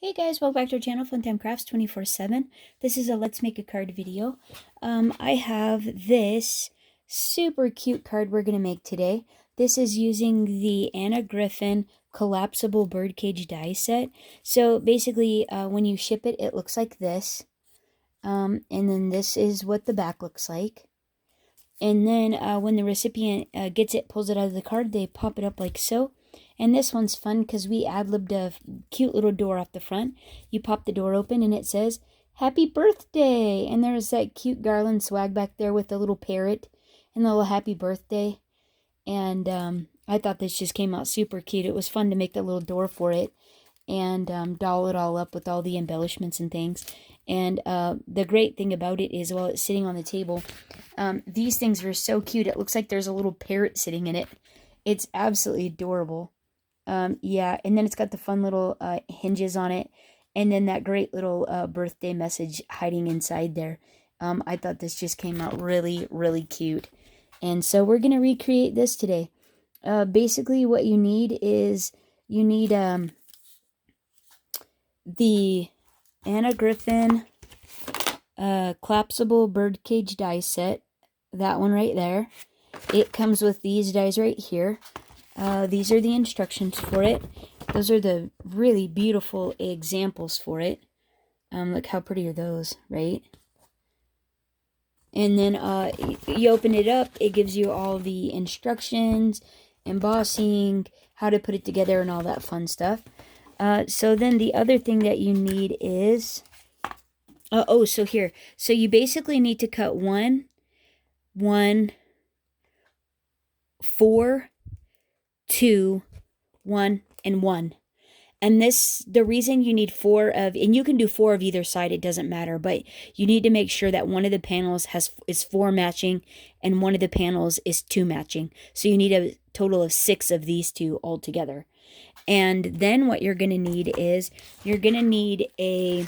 Hey guys, welcome back to our channel, Funtime Crafts 24/7. This is a Let's Make a Card video. I have this super cute card we're going to make today. This is using the Anna Griffin collapsible birdcage die set. So basically, when you ship it, it looks like this. And then this is what the back looks like. And then when the recipient gets it, pulls it out of the card, they pop it up like so. And this one's fun because we ad-libbed a cute little door off the front. You pop the door open and it says, "Happy birthday!" And there's that cute garland swag back there with the little parrot and the little happy birthday. And I thought this just came out super cute. It was fun to make the little door for it and doll it all up with all the embellishments and things. And the great thing about it is while it's sitting on the table, these things are so cute. It looks like there's a little parrot sitting in it. It's absolutely adorable. Yeah, and then it's got the fun little hinges on it, and then that great little birthday message hiding inside there. I thought this just came out really, really cute. And so we're going to recreate this today. Basically what you need is you need the Anna Griffin collapsible birdcage die set. That one right there. It comes with these dies right here. These are the instructions for it. Those are the really beautiful examples for it. Look how pretty are those, right? And then you open it up. It gives you all the instructions, embossing, how to put it together, and all that fun stuff. So then the other thing that you need is... so here. So you basically need to cut 1, 4, 2, 1, and 1. And the reason you need 4 of, and you can do 4 of either side, it doesn't matter, but you need to make sure that one of the panels is 4 matching and one of the panels is 2 matching. So you need a total of 6 of these two all together. And then what you're going to need is you're going to need the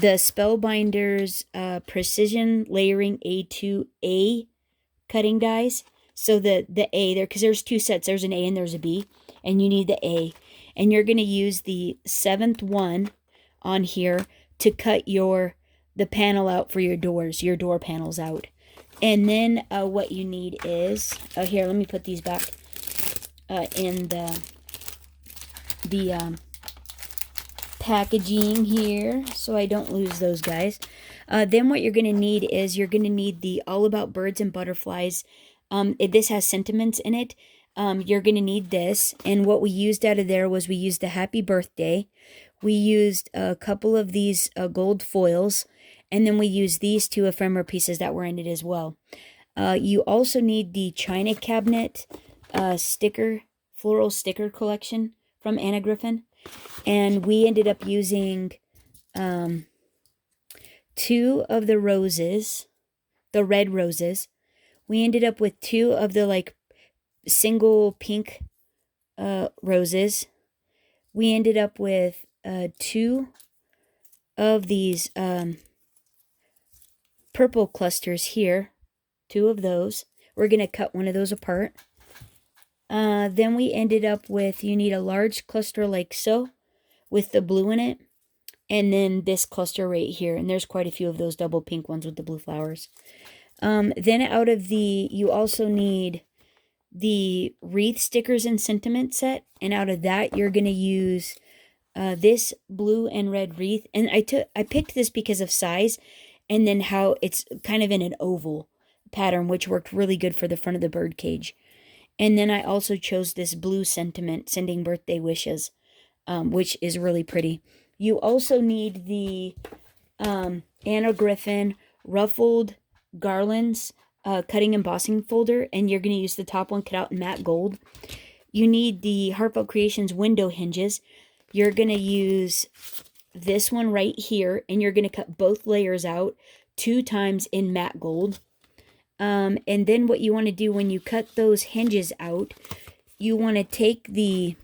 Spellbinders Precision Layering A2A cutting dies. So the A there, because there's 2 sets. There's an A and there's a B. And you need the A. And you're going to use the 7th one on here to cut the panel out for your doors, your door panels out. And then what you need is, here, let me put these back in the packaging here so I don't lose those guys. Then what you're going to need is you're going to need the All About Birds and Butterflies. This has sentiments in it. You're going to need this. And what we used out of there was we used the Happy Birthday. We used a couple of these gold foils. And then we used these 2 ephemera pieces that were in it as well. You also need the China Cabinet floral sticker collection from Anna Griffin. And we ended up using 2 of the roses, the red roses. We ended up with 2 of the single pink roses. We ended up with 2 of these purple clusters here. 2 of those. We're going to cut one of those apart. Then we ended up with, you need a large cluster like so, with the blue in it. And then this cluster right here. And there's quite a few of those double pink ones with the blue flowers. Then out of you also need the wreath stickers and sentiment set. And out of that, you're going to use this blue and red wreath. And I picked this because of size and then how it's kind of in an oval pattern, which worked really good for the front of the bird cage. And then I also chose this blue sentiment, sending birthday wishes, which is really pretty. You also need the Anna Griffin ruffled garlands cutting embossing folder, and you're going to use the top one cut out in matte gold. You need the Heartfelt Creations window hinges. You're going to use this one right here, and you're going to cut both layers out 2 times in matte gold. And then what you want to do when you cut those hinges out, you want to take the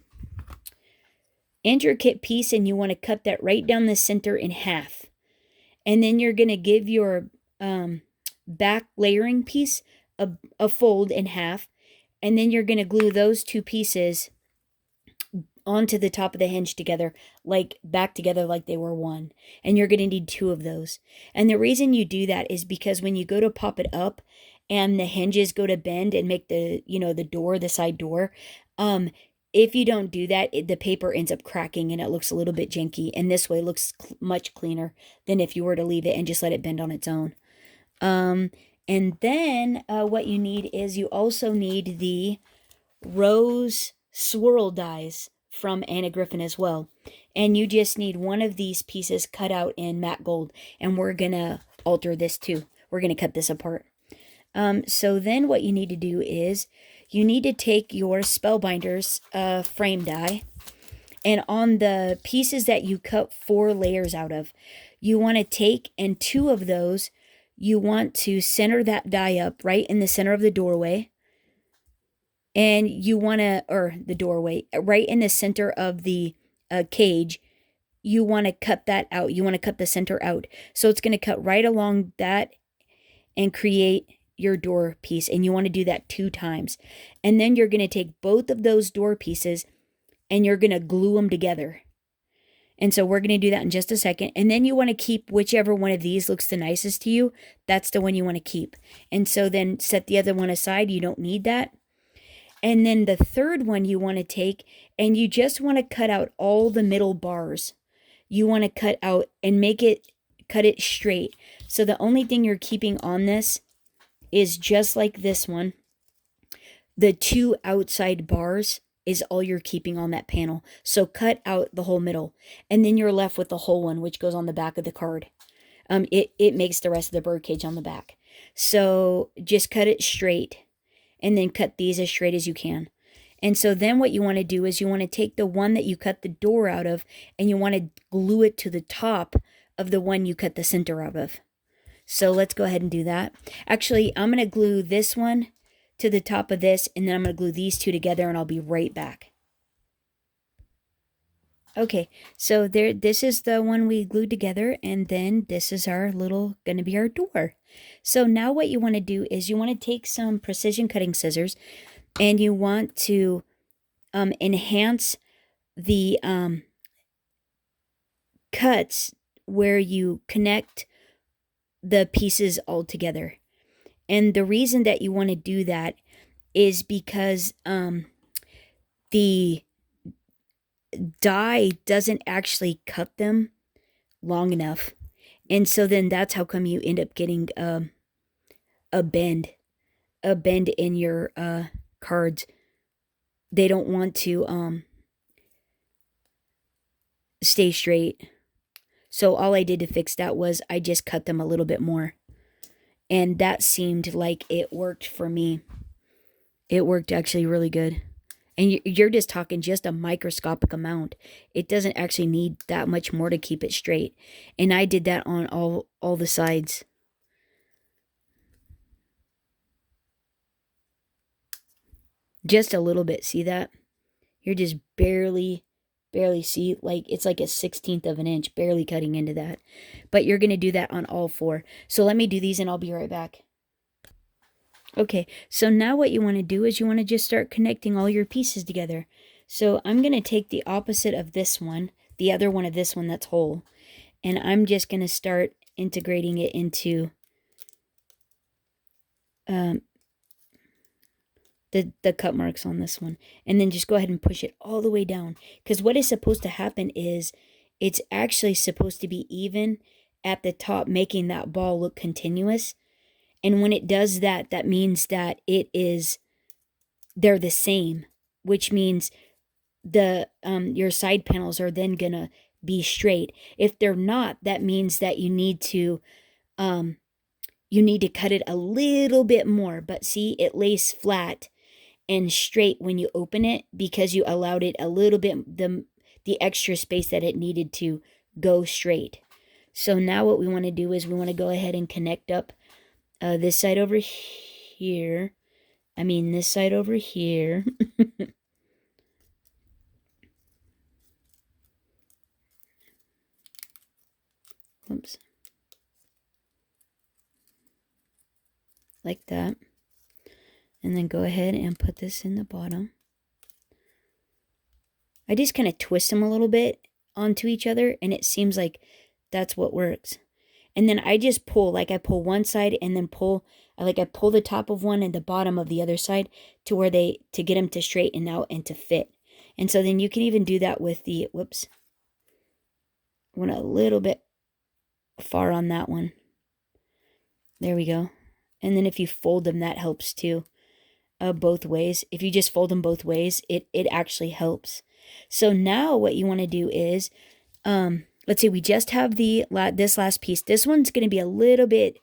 intricate piece and you want to cut that right down the center in half. And then you're going to give your back layering piece a fold in half. And then you're going to glue those 2 pieces onto the top of the hinge together, like back together like they were one. And you're going to need 2 of those. And the reason you do that is because when you go to pop it up and the hinges go to bend and make the, the door, the side door, if you don't do that, the paper ends up cracking and it looks a little bit janky. And this way looks much cleaner than if you were to leave it and just let it bend on its own. And then what you need is you also need the rose swirl dies from Anna Griffin as well. And you just need one of these pieces cut out in matte gold. And we're going to alter this too. We're going to cut this apart. So then what you need to do is you need to take your Spellbinders frame die. And on the pieces that you cut 4 layers out of, you want to take, and 2 of those, you want to center that die up right in the center of the doorway. And you want to, or the doorway, right in the center of the cage, you want to cut that out. You want to cut the center out. So it's going to cut right along that and create your door piece. And you want to do that 2 times. And then you're going to take both of those door pieces and you're going to glue them together. And so we're going to do that in just a second. And then you want to keep whichever one of these looks the nicest to you. That's the one you want to keep. And so then set the other one aside. You don't need that. And then the third one you want to take, and you just want to cut out all the middle bars. You want to cut out and cut it straight. So the only thing you're keeping on this is just like this one. The 2 outside bars is all you're keeping on that panel. So cut out the whole middle. And then you're left with the whole one, which goes on the back of the card. It makes the rest of the birdcage on the back. So just cut it straight. And then cut these as straight as you can. And so then what you want to do is you want to take the one that you cut the door out of and you want to glue it to the top of the one you cut the center out of. So let's go ahead and do that. Actually, I'm going to glue this one to the top of this, and then I'm going to glue these 2 together, and I'll be right back. Okay, so this is the one we glued together, and then this is going to be our door. So now what you want to do is you want to take some precision cutting scissors and you want to enhance the cuts where you connect the pieces all together. And the reason that you want to do that is because the die doesn't actually cut them long enough. And so then that's how come you end up getting a bend in your cards. They don't want to stay straight. So all I did to fix that was I just cut them a little bit more. And that seemed like it worked for me. It worked actually really good. And you're just talking just a microscopic amount. It doesn't actually need that much more to keep it straight. And I did that on all the sides. Just a little bit. See that? You're just barely see, like it's like a 1/16 of an inch, barely cutting into that. But you're going to do that on all 4. So let me do these and I'll be right back. Okay, so now what you want to do is you want to just start connecting all your pieces together. So I'm going to take the opposite of this one, the other one of this one that's whole, and I'm just going to start integrating it into the cut marks on this one. And then just go ahead and push it all the way down. Because what is supposed to happen is it's actually supposed to be even at the top, making that ball look continuous. And when it does that, that means that they're the same, which means your side panels are then gonna be straight. If they're not, that means that you need to cut it a little bit more. But see, it lays flat and straight when you open it because you allowed it a little bit the extra space that it needed to go straight. So now what we want to do is we want to go ahead and connect up this side over here. This side over here. Oops. Like that. And then go ahead and put this in the bottom. I just kind of twist them a little bit onto each other, and it seems like that's what works. And then I just pull, like I pull one side and then I pull the top of one and the bottom of the other side to where to get them to straighten out and to fit. And so then you can even do that with the, whoops, went a little bit far on that one. There we go. And then if you fold them, that helps too. Both ways. If you just fold them both ways, it actually helps. So now what you want to do is, let's say we just have this last piece. This one's going to be a little bit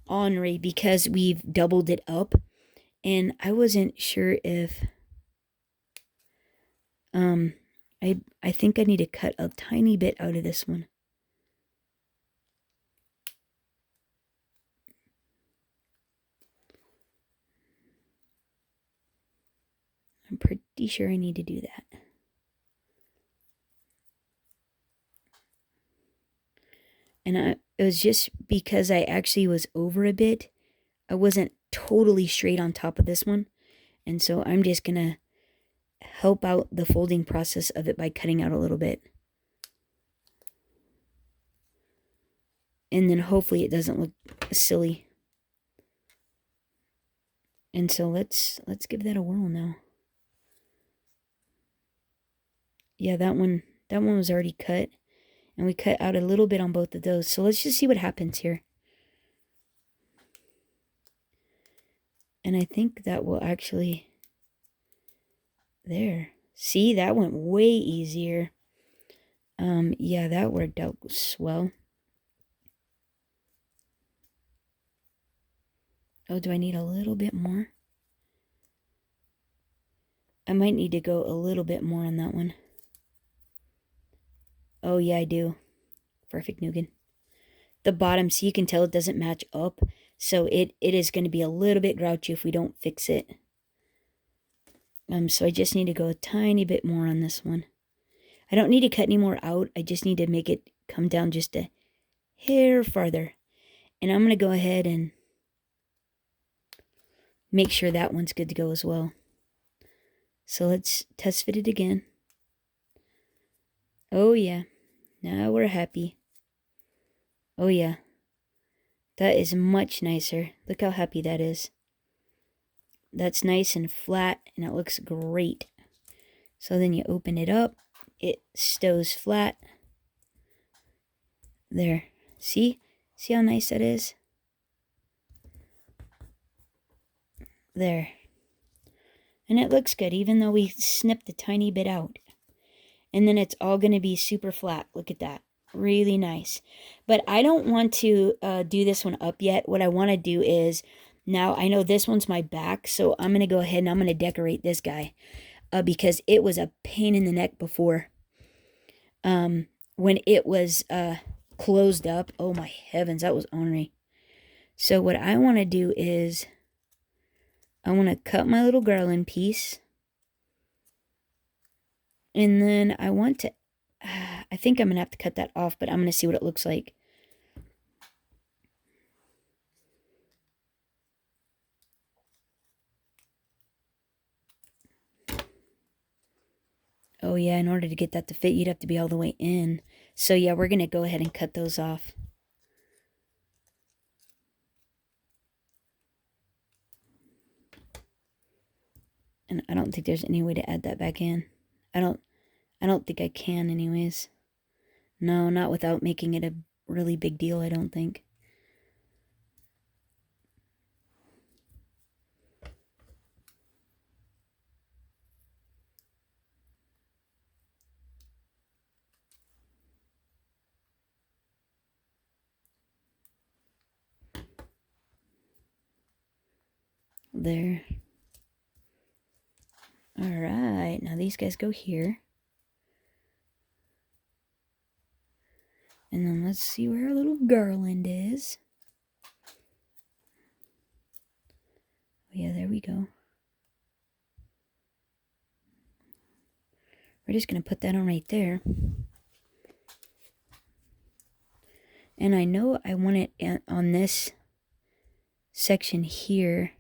ornery because we've doubled it up, and I wasn't sure if I think I need to cut a tiny bit out of this one. I'm pretty sure I need to do that. And it was just because I actually was over a bit. I wasn't totally straight on top of this one. And so I'm just going to help out the folding process of it by cutting out a little bit. And then hopefully it doesn't look silly. And so let's give that a whirl now. Yeah, that one was already cut. And we cut out a little bit on both of those. So let's just see what happens here. And I think that will actually... There. See, that went way easier. Yeah, that worked out swell. Oh, do I need a little bit more? I might need to go a little bit more on that one. Oh, yeah, I do. Perfect nougat. The bottom, see, you can tell it doesn't match up. So it is going to be a little bit grouchy if we don't fix it. So I just need to go a tiny bit more on this one. I don't need to cut any more out. I just need to make it come down just a hair farther. And I'm going to go ahead and make sure that one's good to go as well. So let's test fit it again. Oh, yeah. Now we're happy. Oh, yeah. That is much nicer. Look how happy that is. That's nice and flat, and it looks great. So then you open it up. It stows flat. There. See? See how nice that is? There. And it looks good, even though we snipped a tiny bit out. And then it's all going to be super flat. Look at that. Really nice. But I don't want to do this one up yet. What I want to do is, now I know this one's my back, so I'm going to go ahead and I'm going to decorate this guy. Because it was a pain in the neck before. When it was closed up. Oh my heavens, that was ornery. So what I want to do is, I want to cut my little garland piece. And then I want to, I think I'm going to have to cut that off, but I'm going to see what it looks like. Oh yeah, in order to get that to fit, you'd have to be all the way in. So yeah, we're going to go ahead and cut those off. And I don't think there's any way to add that back in. I don't think I can anyways. No, not without making it a really big deal, I don't think. There. Alright, now these guys go here. And then let's see where our little garland is. Oh yeah, there we go. We're just going to put that on right there. And I know I want it on this section here.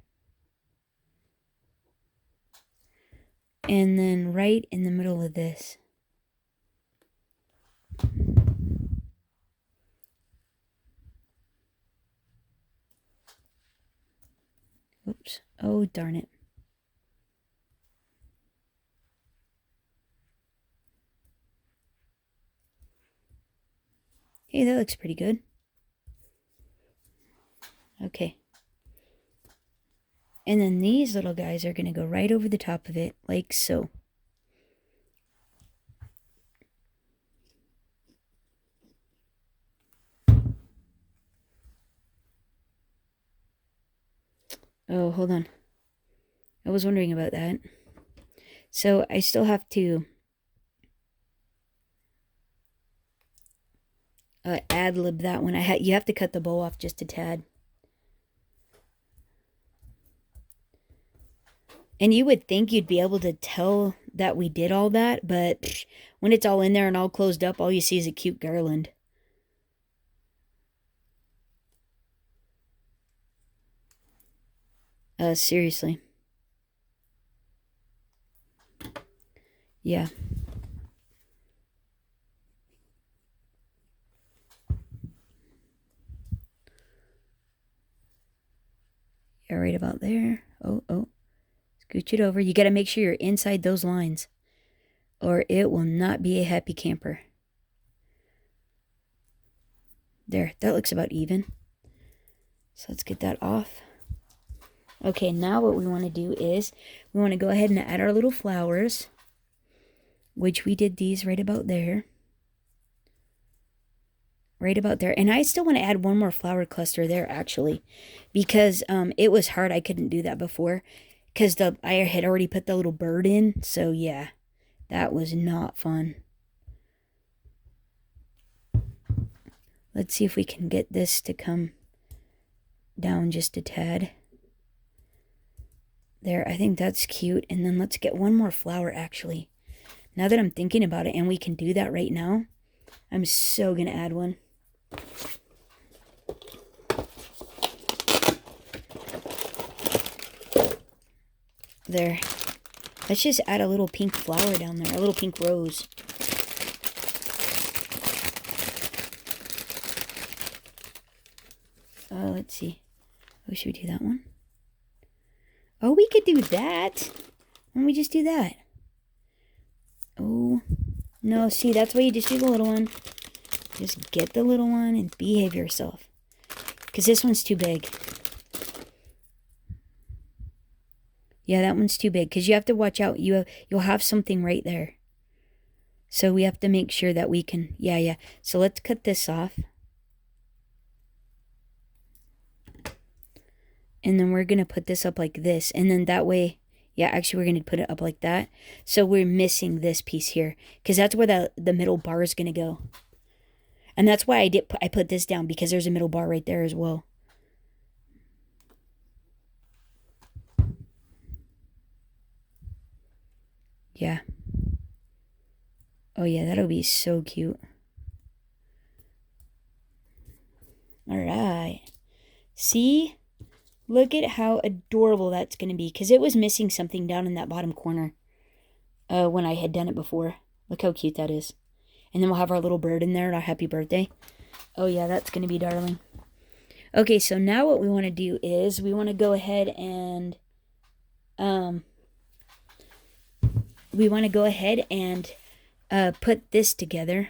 And then right in the middle of this. Oops. Oh, darn it. Hey, that looks pretty good. Okay. And then these little guys are going to go right over the top of it, like so. Oh, hold on. I was wondering about that. So I still have to ad-lib that one. You have to cut the bow off just a tad. And you would think you'd be able to tell that we did all that, but when it's all in there and all closed up, all you see is a cute garland. Seriously. Yeah. Yeah, right about there. Oh. Scooch it over. You got to make sure you're inside those lines, or it will not be a happy camper. There, that looks about even. So let's get that off. Okay, now what we want to do is we want to go ahead and add our little flowers, which we did these right about there. Right about there. And I still want to add one more flower cluster there, actually, because it was hard. I couldn't do that before because I had already put the little bird in. So yeah, that was not fun. Let's see if we can get this to come down just a tad. There, I think that's cute. And then let's get one more flower, actually. Now that I'm thinking about it, and we can do that right now, I'm so going to add one. There. Let's just add a little pink flower down there, a little pink rose. Let's see. Oh, should we do that one? Oh, we could do that. Why don't we just do that? Oh, no, see, that's why you just do the little one. Just get the little one and behave yourself. Because this one's too big. Yeah, that one's too big. Because you have to watch out. You'll have something right there. So we have to make sure that we can... Yeah. So let's cut this off. And then we're going to put this up like this. And then that way... Yeah, actually, we're going to put it up like that. So we're missing this piece here. Because that's where the middle bar is going to go. And that's why I put this down. Because there's a middle bar right there as well. Yeah. Oh, yeah, that'll be so cute. All right. See? Look at how adorable that's going to be. Because it was missing something down in that bottom corner. When I had done it before. Look how cute that is. And then we'll have our little bird in there. Our happy birthday. Oh, yeah, that's going to be darling. Okay, so now what we want to do is we want to go ahead and... we want to go ahead and put this together.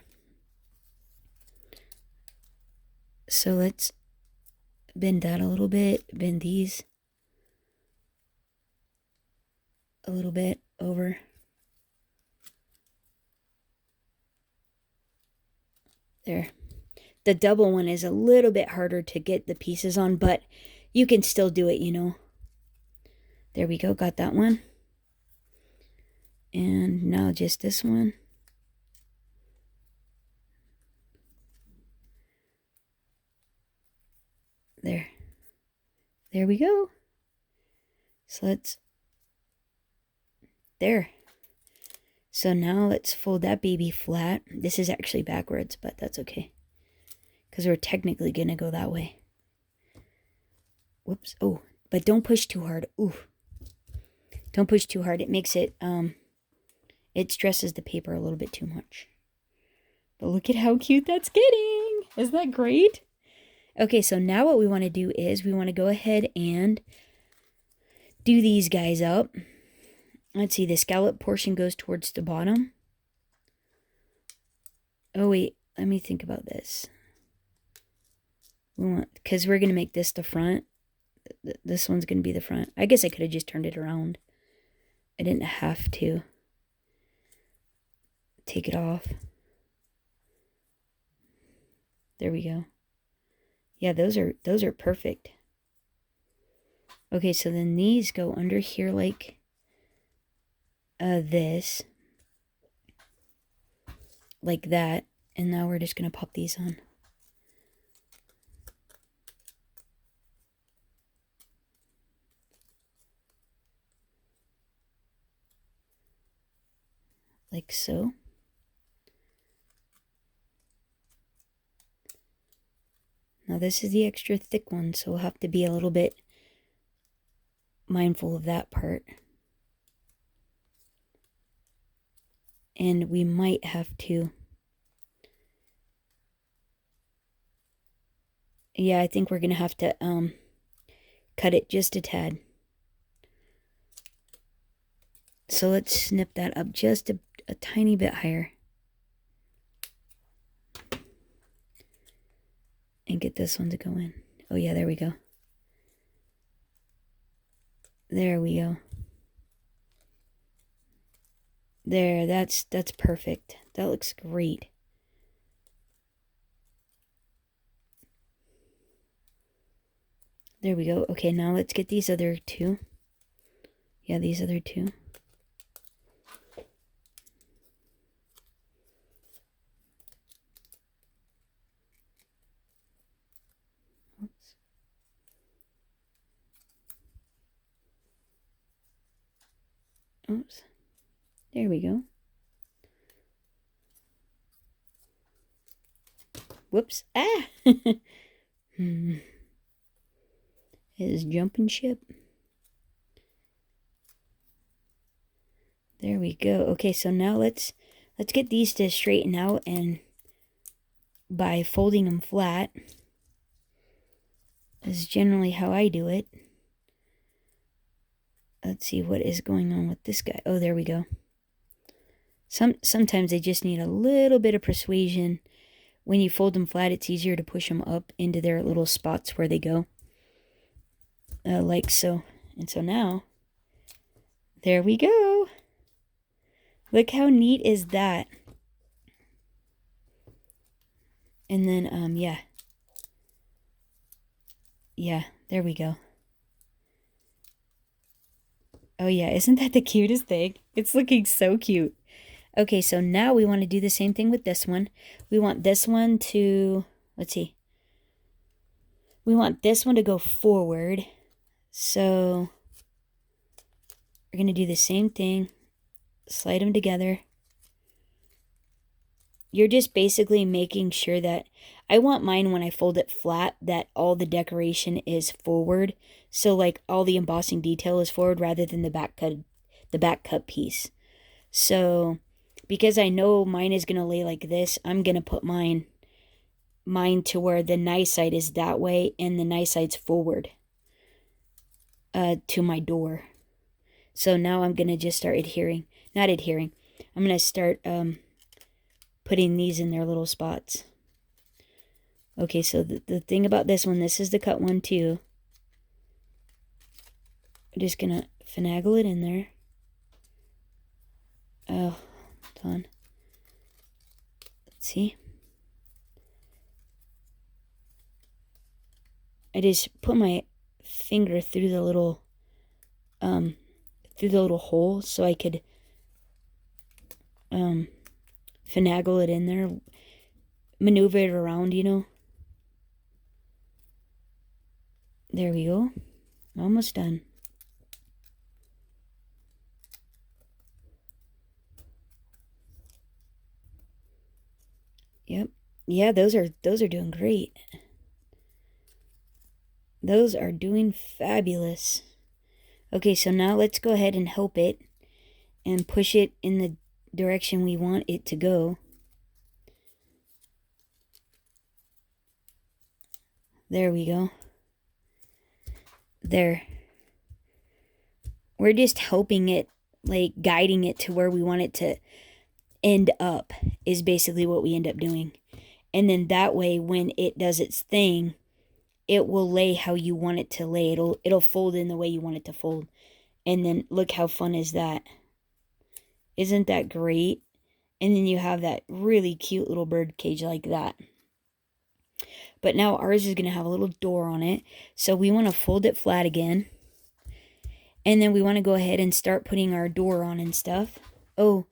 So let's bend that a little bit. Bend these a little bit over. There. The double one is a little bit harder to get the pieces on, but you can still do it, you know. There we go. Got that one. And now just this one. There. There we go. So let's... There. So now let's fold that baby flat. This is actually backwards, but that's okay. Because we're technically going to go that way. Whoops. Oh, but don't push too hard. Ooh. Don't push too hard. It makes it, it stresses the paper a little bit too much. But look at how cute that's getting. Isn't that great? Okay, so now what we want to do is we want to go ahead and do these guys up. Let's see, the scallop portion goes towards the bottom. Oh wait, let me think about this. Because we're going to make this the front. This one's going to be the front. I guess I could have just turned it around. I didn't have to take it off. There we go. Yeah, those are perfect. Okay, so then these go under here like this. Like that. And now we're just going to pop these on. Like so. Now this is the extra thick one, so we'll have to be a little bit mindful of that part. And we might have to... Yeah, I think we're going to have to cut it just a tad. So let's snip that up just a tiny bit higher. And get this one to go in. Oh yeah, there we go. There we go. There, that's perfect. That looks great. There we go. Okay, now let's get these other two. Yeah, these other two. Oops. Oops. There we go. Whoops. Ah! His jumping ship. There we go. Okay, so now let's get these to straighten out, and by folding them flat is generally how I do it. Let's see what is going on with this guy. Oh, there we go. Sometimes they just need a little bit of persuasion. When you fold them flat, it's easier to push them up into their little spots where they go. Like so. And so now, there we go. Look how neat is that. And then, yeah. Yeah, there we go. Oh yeah, isn't that the cutest thing? It's looking so cute. Okay, so now we want to do the same thing with this one. We want this one to, let's see. We want this one to go forward. So we're going to do the same thing. Slide them together. You're just basically making sure that, I want mine when I fold it flat, that all the decoration is forward. So like all the embossing detail is forward rather than the back cut piece. So because I know mine is going to lay like this, I'm going to put mine to where the nice side is that way and the nice side's forward to my door. So now I'm going to just start I'm going to start putting these in their little spots. Okay, so the thing about this one, this is the cut one too. I'm just going to finagle it in there. Oh, hold on. Let's see. I just put my finger through the little hole so I could finagle it in there, maneuver it around, you know. There we go. Almost done. Yep. Yeah, those are doing great. Those are doing fabulous. Okay, so now let's go ahead and help it and push it in the direction we want it to go. There we go. There. we're just helping it, like guiding it to where we want it to end up is basically what we end up doing. And then that way, when it does its thing, it will lay how you want it to lay. It'll fold in the way you want it to fold. And then look how fun is that. Isn't that great? And then you have that really cute little bird cage like that. But now ours is going to have a little door on it. So we want to fold it flat again. And then we want to go ahead and start putting our door on and stuff. Oh,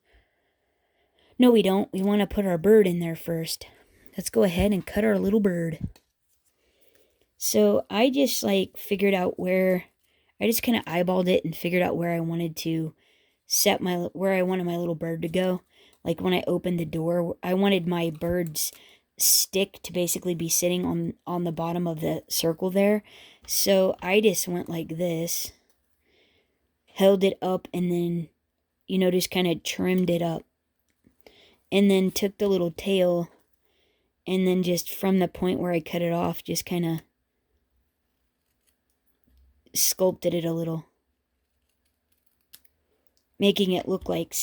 no we don't. We want to put our bird in there first. Let's go ahead and cut our little bird. So I just like figured out where, I just kind of eyeballed it and figured out where I wanted to set where I wanted my little bird to go. Like when I opened the door, I wanted my bird's stick to basically be sitting on the bottom of the circle there. So I just went like this, held it up, and then, you know, just kind of trimmed it up. And then took the little tail, and then just from the point where I cut it off, just kind of sculpted it a little. Making it look like,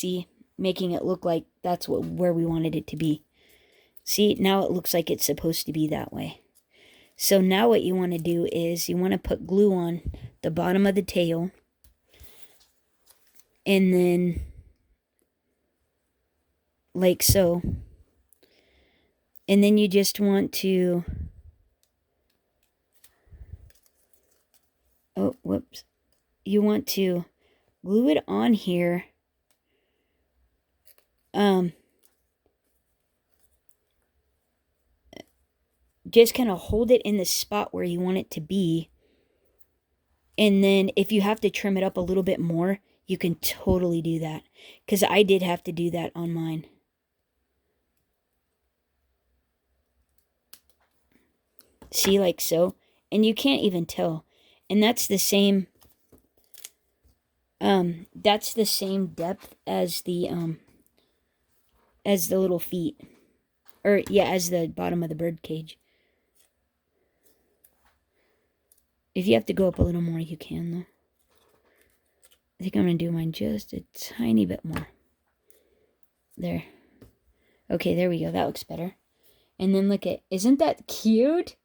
making it look like that's where we wanted it to be. See, now it looks like it's supposed to be that way. So now what you want to do is you want to put glue on the bottom of the tail. And then, like so. And then you just want to, oh, whoops. You want to glue it on here. Just kind of hold it in the spot where you want it to be. And then if you have to trim it up a little bit more, you can totally do that. Because I did have to do that on mine. See, like so. And you can't even tell. And that's the same depth as the little feet. Or yeah, as the bottom of the bird cage. If you have to go up a little more, you can though. I think I'm going to do mine just a tiny bit more. There. Okay, there we go. That looks better. And then look at, isn't that cute?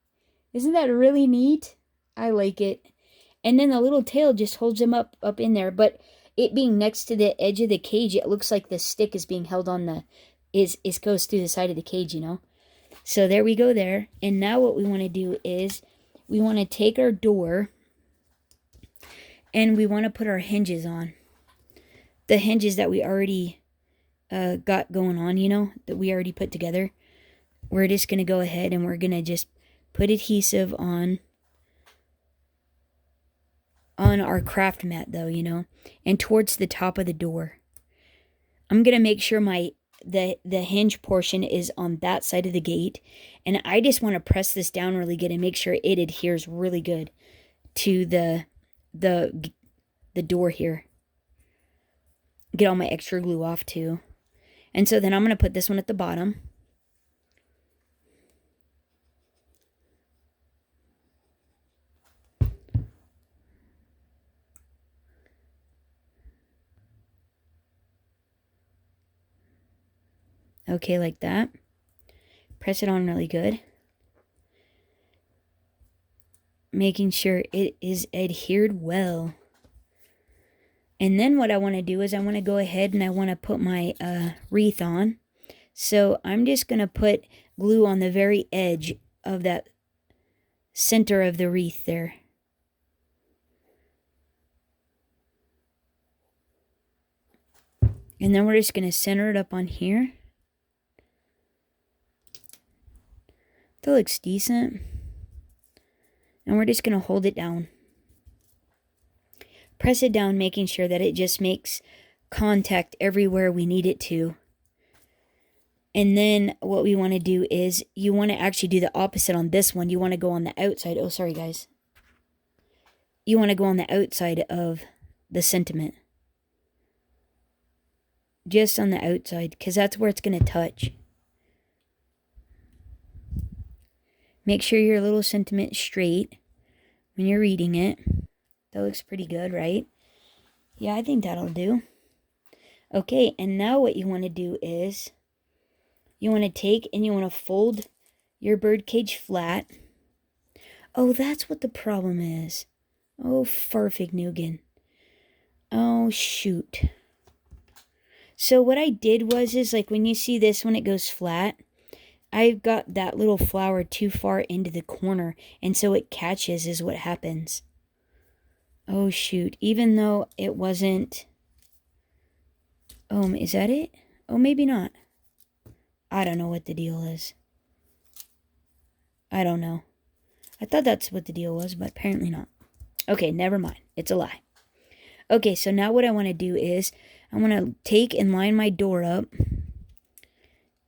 Isn't that really neat? I like it. And then the little tail just holds him up in there. But it being next to the edge of the cage, it looks like the stick is being held on the, goes through the side of the cage, you know? So there we go there. And now what we want to do is we want to take our door and we want to put our hinges on. The hinges that we already got going on, you know, that we already put together. We're just going to go ahead and we're going to just put adhesive on our craft mat though, you know, and towards the top of the door. I'm going to make sure the hinge portion is on that side of the gate, and I just want to press this down really good and make sure it adheres really good to the door here. Get all my extra glue off too. And so then I'm going to put this one at the bottom. Okay, like that. Press it on really good. Making sure it is adhered well. And then what I want to do is I want to go ahead and I want to put my wreath on. So I'm just going to put glue on the very edge of that center of the wreath there. And then we're just going to center it up on here. That looks decent. And we're just going to hold it down. Press it down, making sure that it just makes contact everywhere we need it to. And then what we want to do is you want to actually do the opposite on this one. You want to go on the outside. Oh, sorry, guys. You want to go on the outside of the sentiment. Just on the outside, because that's where it's going to touch. Make sure your little sentiment is straight when you're reading it. That looks pretty good, right? Yeah, I think that'll do. Okay, and now what you want to do is you want to take and you want to fold your birdcage flat. Oh, that's what the problem is. Oh, farfignugan. Oh, shoot. So what I did was, is like when you see this, when it goes flat, I've got that little flower too far into the corner, and so it catches is what happens. Oh, shoot. Even though it wasn't... is that it? Oh, maybe not. I don't know what the deal is. I don't know. I thought that's what the deal was, but apparently not. Okay, never mind. It's a lie. Okay, so now what I want to do is I want to take and line my door up.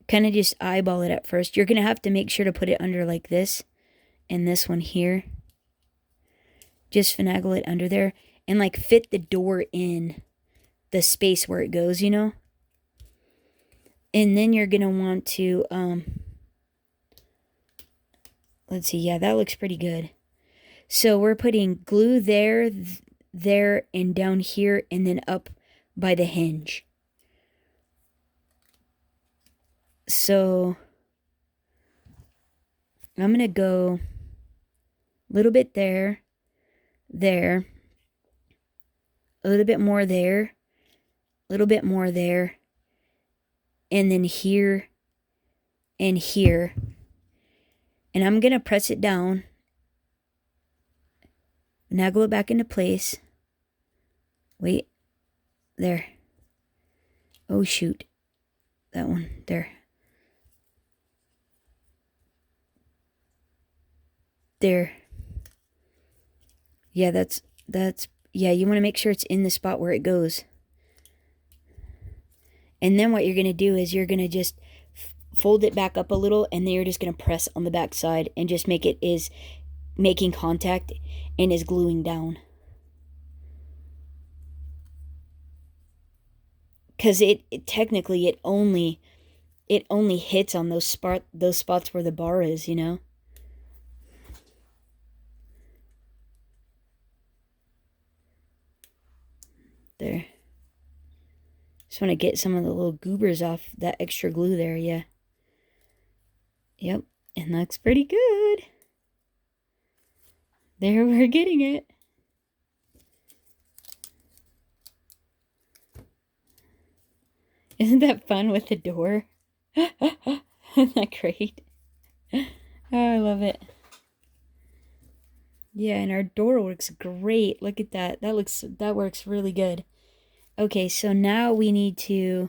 Kind of just eyeball it at first. You're going to have to make sure to put it under like this. And this one here. Just finagle it under there. And like fit the door in the space where it goes, you know. And then you're going to want to, let's see. Yeah, that looks pretty good. So we're putting glue there, there, and down here, and then up by the hinge. So I'm going to go a little bit there, there, a little bit more there, a little bit more there, and then here and here. And I'm going to press it down, naggle it back into place. Wait, there. Oh, shoot. That one, there. There. Yeah, that's, yeah, you want to make sure it's in the spot where it goes. And then what you're going to do is you're going to just fold it back up a little, and then you're just going to press on the back side and just make it is making contact and is gluing down. Because it technically it only hits on those spots where the bar is, you know. There. Just want to get some of the little goobers off that extra glue there, yeah. Yep, and looks pretty good. There, we're getting it. Isn't that fun with the door? Isn't that great? Oh, I love it. Yeah, and our door works great. Look at that. That works really good. Okay, so now we need to,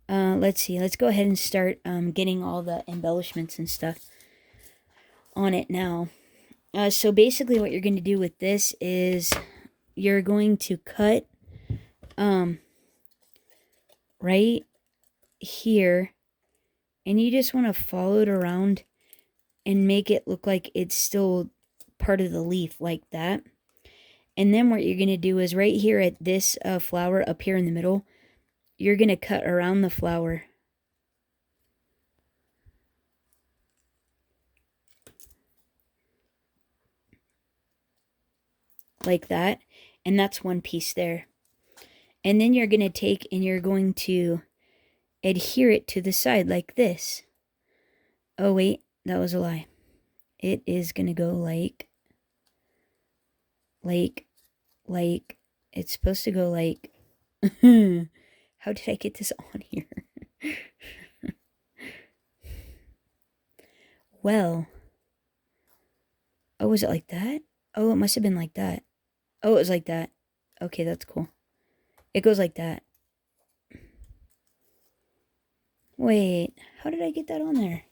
let's see. Let's go ahead and start getting all the embellishments and stuff on it now. So basically what you're going to do with this is you're going to cut right here, and you just want to follow it around and make it look like it's still part of the leaf like that. And then what you're going to do is right here at this flower up here in the middle, you're going to cut around the flower. Like that. And that's one piece there. And then you're going to take and you're going to adhere it to the side like this. Oh, wait, that was a lie. It is going to go like, it's supposed to go like, how did I get this on here? Well, oh, was it like that? Oh, it must have been like that. Oh, it was like that. Okay, that's cool. It goes like that. Wait, how did I get that on there?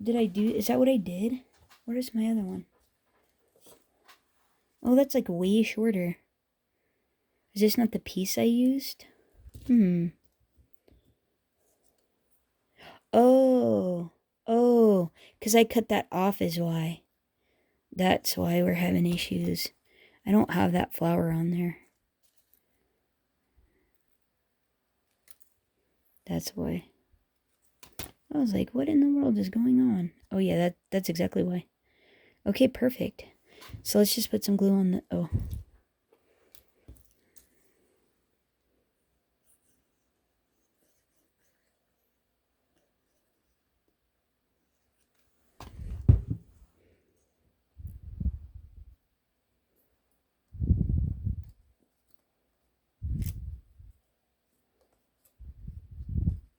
Is that what I did? Where's my other one? Oh, that's like way shorter. Is this not the piece I used? Oh, because I cut that off is why. That's why we're having issues. I don't have that flower on there. That's why. I was like, what in the world is going on? Oh yeah, that's exactly why. Okay, perfect. So let's just put some glue on the, oh.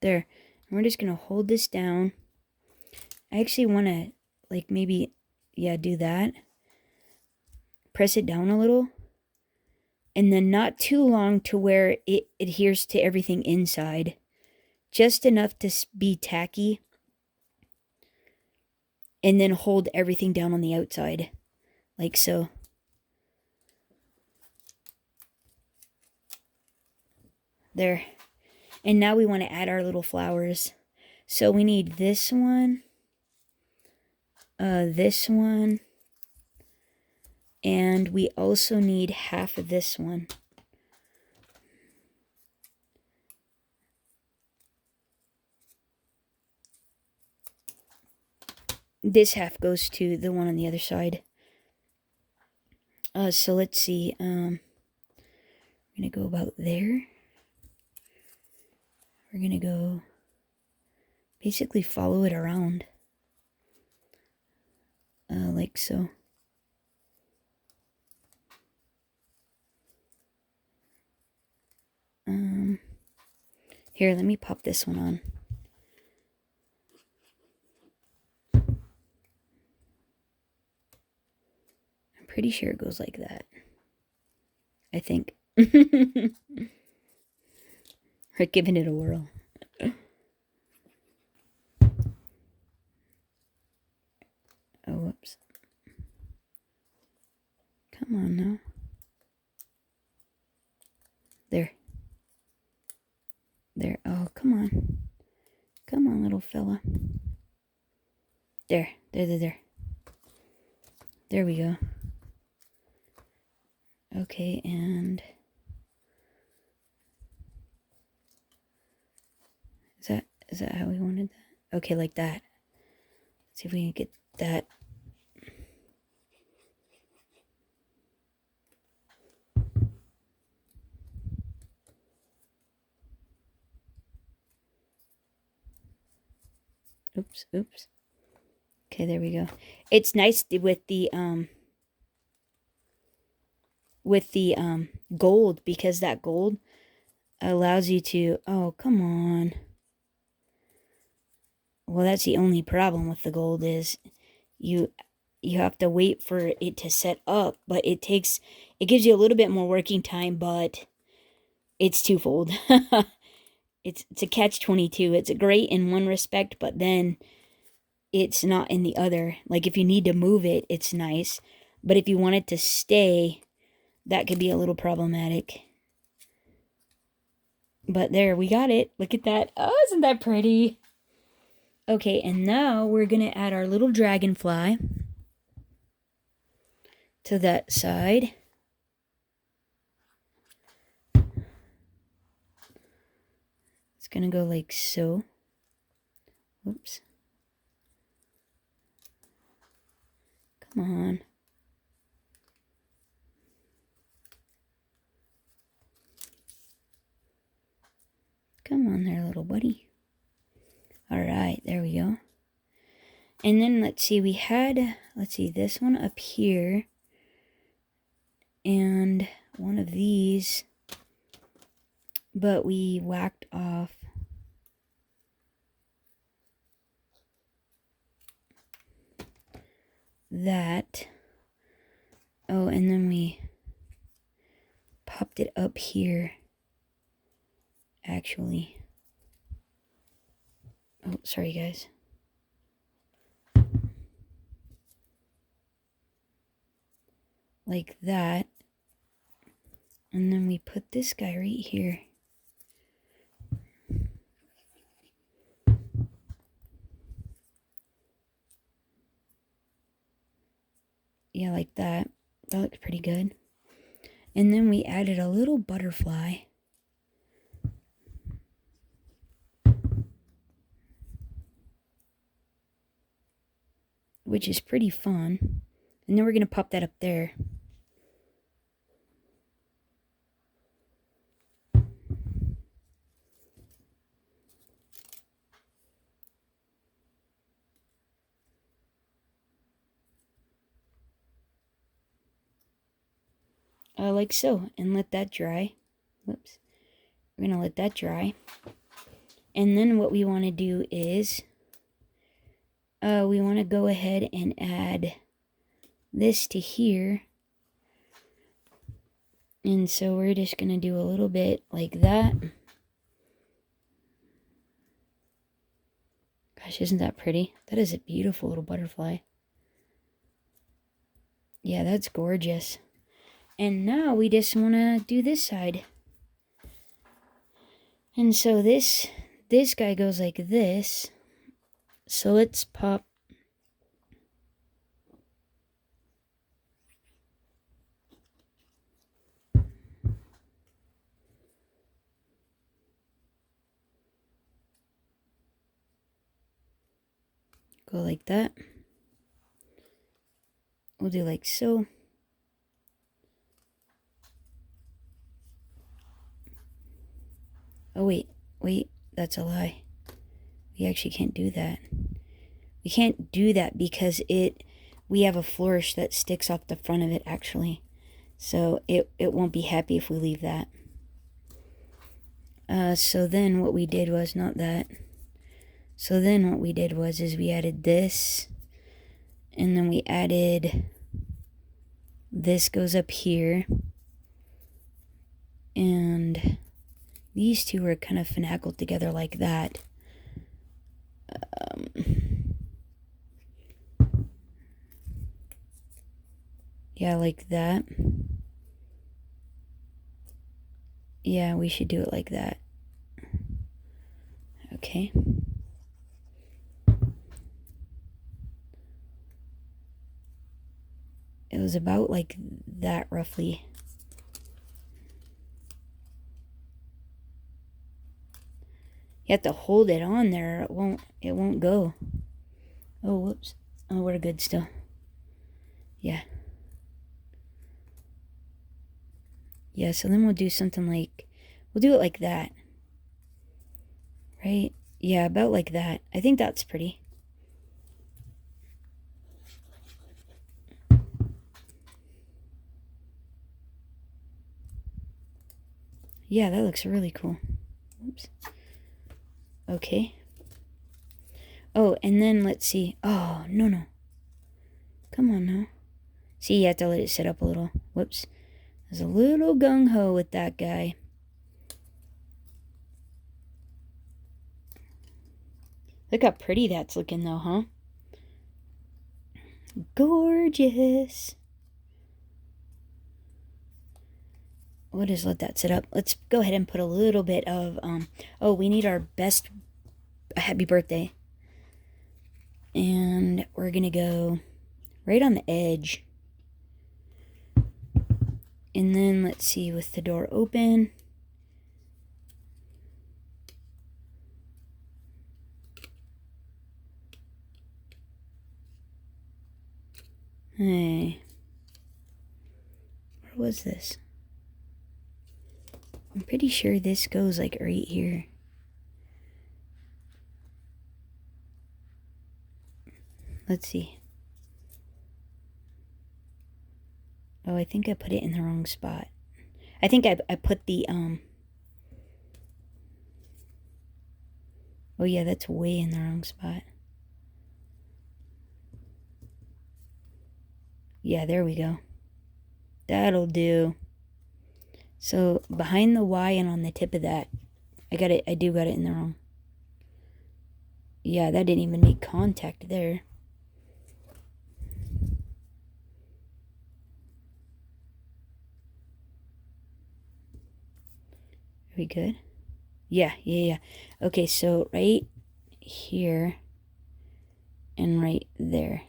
There. And we're just going to hold this down. I actually want to, like, maybe, yeah, do that. Press it down a little. And then not too long to where it adheres to everything inside. Just enough to be tacky. And then hold everything down on the outside. Like so. There. And now we want to add our little flowers. So we need this one. This one. And we also need half of this one. This half goes to the one on the other side. So let's see. We're going to go about there. We're going to go basically follow it around. Like so. Here, let me pop this one on. I'm pretty sure it goes like that. I think. We're giving it a whirl. Oh, whoops. Come on now. There. There. Oh, come on. Come on, little fella. There. There. There we go. Okay, and... Is that how we wanted that? Okay, like that. Let's see if we can get that. Oops. Okay, there we go. It's nice with the gold, because that gold allows you to, oh, come on. Well, that's the only problem with the gold is you have to wait for it to set up, but it gives you a little bit more working time, but it's twofold. It's a catch-22. It's great in one respect, but then it's not in the other. Like if you need to move it, it's nice, but if you want it to stay, that could be a little problematic. But there, we got it. Look at that. Oh, isn't that pretty? Okay, and now we're going to add our little dragonfly to that side. It's going to go like so. Whoops. Come on. Come on there, little buddy. Alright, there we go. And then let's see, we had, this one up here. And one of these. But we whacked off that. Oh, and then we popped it up here. Actually. Oh, sorry guys. Like that. And then we put this guy right here. Yeah, like that. That looks pretty good. And then we added a little butterfly. Which is pretty fun. And then we're going to pop that up there. Like so. And let that dry. Whoops. We're going to let that dry. And then what we want to do is we want to go ahead and add this to here. And so we're just going to do a little bit like that. Gosh, isn't that pretty? That is a beautiful little butterfly. Yeah, that's gorgeous. And now we just want to do this side. And so this guy goes like this. So let's pop. Go like that. We'll do like so. Oh, wait, that's a lie. We actually can't do that. We can't do that because we have a flourish that sticks off the front of it actually. So it won't be happy if we leave that. So then what we did was not that. So then what we did was we added this, and then we added this goes up here, and these two are kind of finagled together like that. Yeah, like that. Yeah, we should do it like that. Okay. It was about like that roughly. You have to hold it on there. It won't go. Oh, whoops. Oh, we're good still. Yeah. Yeah, so then we'll do something like, we'll do it like that. Right? Yeah, about like that. I think that's pretty. Yeah, that looks really cool. Oops. Okay. Oh, and then let's see. Oh, no. Come on now. See, you have to let it sit up a little. Whoops. There's a little gung-ho with that guy. Look how pretty that's looking though, huh? Gorgeous. We'll just let that sit up. Let's go ahead and put a little bit of, oh, we need our best happy birthday. And we're going to go right on the edge. And then let's see, with the door open. Hey. Where was this? I'm pretty sure this goes like right here. Let's see. Oh, I think I put it in the wrong spot. I think I put the, oh yeah, that's way in the wrong spot. Yeah, there we go. That'll do. So behind the Y and on the tip of that, I do got it in the wrong. Yeah, that didn't even make contact there. Are we good? Yeah. Okay, so right here and right there.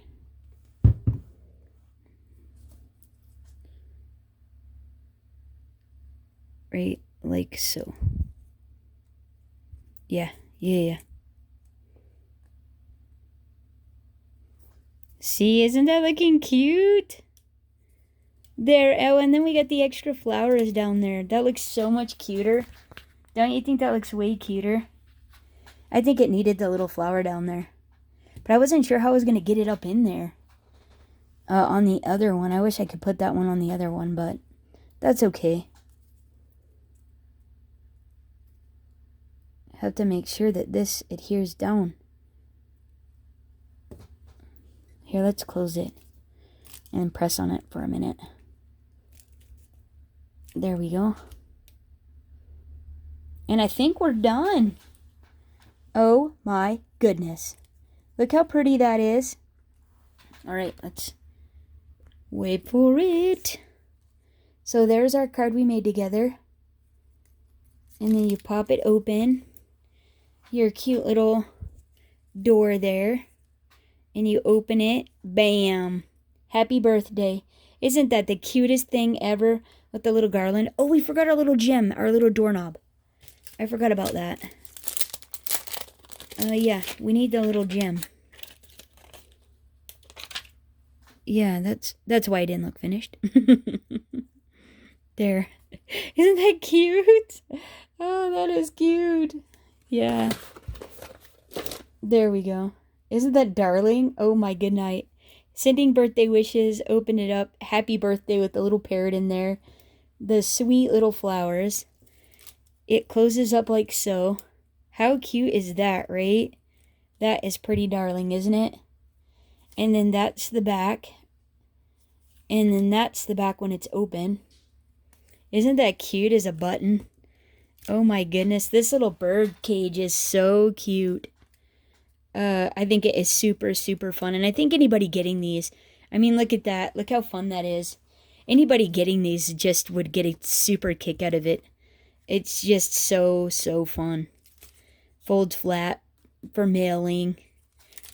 Right, like so. Yeah. See, isn't that looking cute? There, oh, and then we got the extra flowers down there. That looks so much cuter. Don't you think that looks way cuter? I think it needed the little flower down there. But I wasn't sure how I was going to get it up in there. On the other one. I wish I could put that one on the other one, but that's okay. Have to make sure that this adheres down. Here, let's close it and press on it for a minute. There we go. And I think we're done. Oh my goodness. Look how pretty that is. All right, let's wait for it. So there's our card we made together. And then you pop it open. Your cute little door there. And you open it. Bam. Happy birthday. Isn't that the cutest thing ever with the little garland? Oh, we forgot our little gem, our little doorknob. I forgot about that. Yeah, we need the little gem. Yeah, that's why it didn't look finished. There. Isn't that cute? Oh, that is cute. Yeah. There we go. Isn't that darling? Oh my good night. Sending birthday wishes. Open it up. Happy birthday with the little parrot in there. The sweet little flowers. It closes up like so. How cute is that, right? That is pretty darling, isn't it? And then that's the back. And then that's the back when it's open. Isn't that cute as a button? Oh my goodness, this little bird cage is so cute. I think it is super, super fun. And I think anybody getting these, I mean, look at that. Look how fun that is. Anybody getting these just would get a super kick out of it. It's just so, so fun. Folds flat for mailing.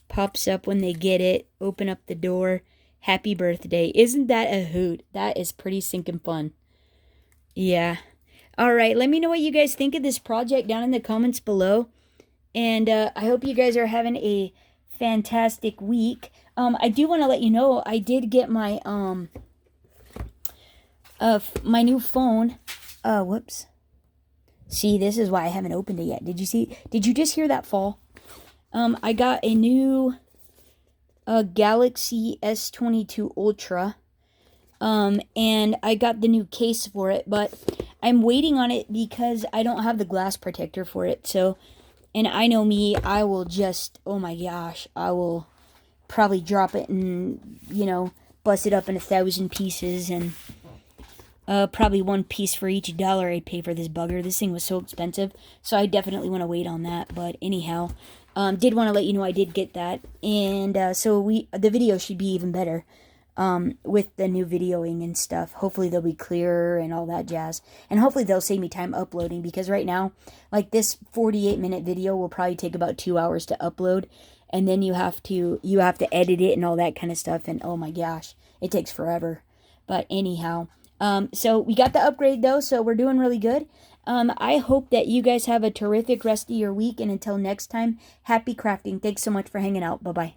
Pops up when they get it. Open up the door. Happy birthday. Isn't that a hoot? That is pretty sinking fun. Yeah. All right. Let me know what you guys think of this project down in the comments below. And I hope you guys are having a fantastic week. I do want to let you know I did get my my new phone. Whoops. See, this is why I haven't opened it yet. Did you see? Did you just hear that fall? I got a new Galaxy S22 Ultra. And I got the new case for it, but I'm waiting on it because I don't have the glass protector for it. So, and I know me, I will just, oh my gosh, I will probably drop it and, you know, bust it up in 1,000 pieces, and probably one piece for each dollar I'd pay for this bugger. This thing was so expensive, so I definitely want to wait on that. But anyhow, did want to let you know I did get that, and so the video should be even better. With the new videoing and stuff. Hopefully they'll be clearer and all that jazz. And hopefully they'll save me time uploading, because right now, like, this 48-minute video will probably take about 2 hours to upload. And then you have to edit it and all that kind of stuff. And oh my gosh, it takes forever. But anyhow, so we got the upgrade though, so we're doing really good. I hope that you guys have a terrific rest of your week. And until next time, happy crafting. Thanks so much for hanging out. Bye-bye.